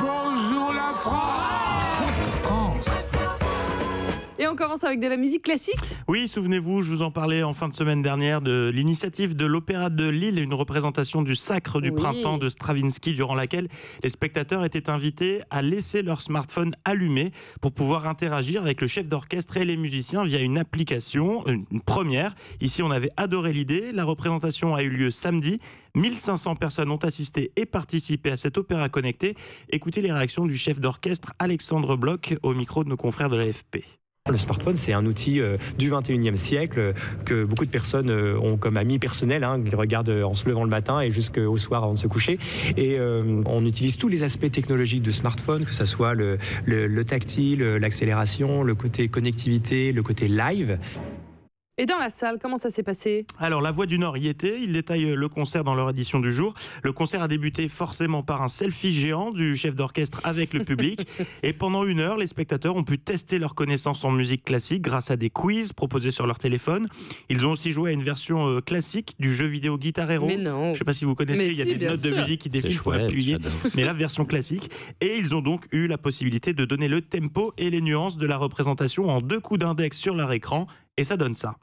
Bonjour la France. Et on commence avec de la musique classique. Oui, souvenez-vous, je vous en parlais en fin de semaine dernière de l'initiative de l'Opéra de Lille, une représentation du Sacre du Printemps de Stravinsky, durant laquelle les spectateurs étaient invités à laisser leur smartphone allumé pour pouvoir interagir avec le chef d'orchestre et les musiciens via une application, une première. Ici, on avait adoré l'idée. La représentation a eu lieu samedi. 1500 personnes ont assisté et participé à cet opéra connecté. Écoutez les réactions du chef d'orchestre Alexandre Bloch au micro de nos confrères de l'AFP. Le smartphone, c'est un outil du 21e siècle que beaucoup de personnes ont comme ami personnel, qui regardent en se levant le matin et jusqu'au soir avant de se coucher. Et on utilise tous les aspects technologiques du smartphone, que ce soit le tactile, l'accélération, le côté connectivité, le côté live. Et dans la salle, comment ça s'est passé ? Alors, La Voix du Nord y était. Ils détaillent le concert dans leur édition du jour. Le concert a débuté forcément par un selfie géant du chef d'orchestre avec le public. Et pendant 1 heure, les spectateurs ont pu tester leurs connaissances en musique classique grâce à des quiz proposés sur leur téléphone. Ils ont aussi joué à une version classique du jeu vidéo Guitar Hero. Mais non. Je ne sais pas si vous connaissez, il y a des notes de musique qui défilent, il faut appuyer. Mais la version classique. Et ils ont donc eu la possibilité de donner le tempo et les nuances de la représentation en 2 coups d'index sur leur écran. Et ça donne ça.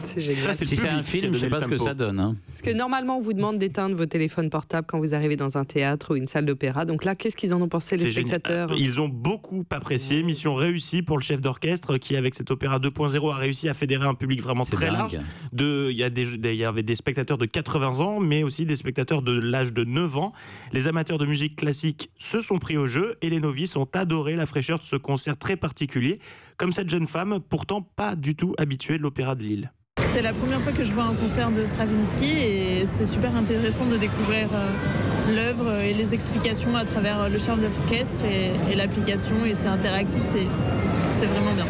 C'est génial. Ça, Si c'est un film, je ne sais pas ce que ça donne. Hein. Parce que normalement, on vous demande d'éteindre vos téléphones portables quand vous arrivez dans un théâtre ou une salle d'opéra. Donc là, qu'est-ce qu'ils en ont pensé, les spectateurs ? Ils ont beaucoup apprécié. Mission réussie pour le chef d'orchestre qui, avec cet opéra 2.0, a réussi à fédérer un public vraiment très large. Il y avait des spectateurs de 80 ans, mais aussi des spectateurs de l'âge de 9 ans. Les amateurs de musique classique se sont pris au jeu et les novices ont adoré la fraîcheur de ce concert très particulier, comme cette jeune femme, pourtant pas du tout habituée de l'Opéra de Lille. C'est la première fois que je vois un concert de Stravinsky et c'est super intéressant de découvrir l'œuvre et les explications à travers le chef d'orchestre et l'application, et c'est interactif, c'est vraiment bien.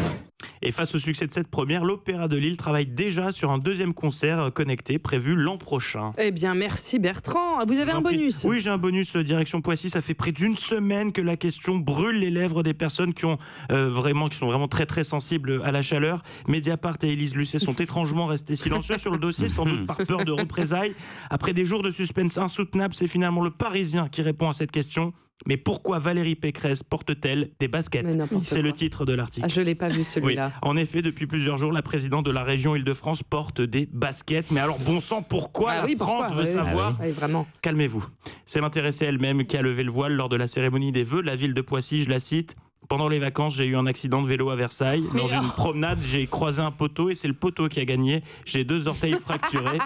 Et face au succès de cette première, l'Opéra de Lille travaille déjà sur un 2e concert connecté prévu l'an prochain. Eh bien, merci Bertrand. Vous avez un bonus ? Oui, j'ai un bonus direction Poissy. Ça fait près d'1 semaine que la question brûle les lèvres des personnes qui sont vraiment très très sensibles à la chaleur. Mediapart et Élise Lucet sont étrangement restés silencieux sur le dossier, sans doute par peur de représailles. Après des jours de suspense insoutenable, c'est finalement le Parisien qui répond à cette question. Mais pourquoi Valérie Pécresse porte-t-elle des baskets ? C'est le titre de l'article. Ah, je ne l'ai pas vu celui-là. Oui. En effet, depuis plusieurs jours, la présidente de la région Île-de-France porte des baskets. Mais alors, bon sang, pourquoi France veut savoir ? Vraiment. Calmez-vous. C'est l'intéressée elle-même qui a levé le voile lors de la cérémonie des vœux de la ville de Poissy. Je la cite. Pendant les vacances, j'ai eu un accident de vélo à Versailles. Dans une promenade, j'ai croisé un poteau et c'est le poteau qui a gagné. J'ai 2 orteils fracturés.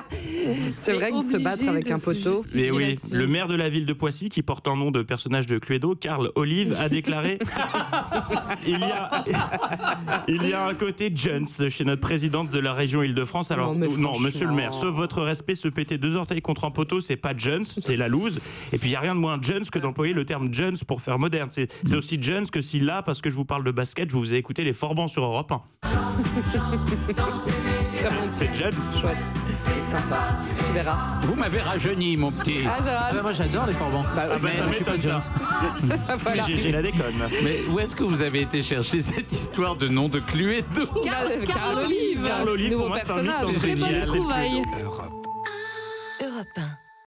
C'est vrai que se battre avec un poteau. Et oui, le maire de la ville de Poissy, qui porte un nom de personnage de Cluedo, Karl Olive, a déclaré il y a un côté Jones chez notre présidente de la région Île-de-France. Alors, non, monsieur le maire, sauf votre respect, se péter 2 orteils contre un poteau, c'est pas Jones, c'est la loose. Et puis, il n'y a rien de moins Jones que d'employer le terme Jones pour faire moderne. C'est aussi Jones que si là, parce que je vous parle de basket, je vous ai écouté les Forbans sur Europe 1. C'est Jones. Chouette, c'est sympa, tu verras. Vous m'avez rajeuni, mon petit. Moi j'adore les Forbans. Ça m'étonne ça. Voilà. J'ai la déconne. Mais où est-ce que vous avez été chercher cette histoire de nom de Cluedo ? Karl Olive. Karl Olive, pour moi, c'est un mix entre Très bonne Niel et trouvaille. Cluedo. Europe 1.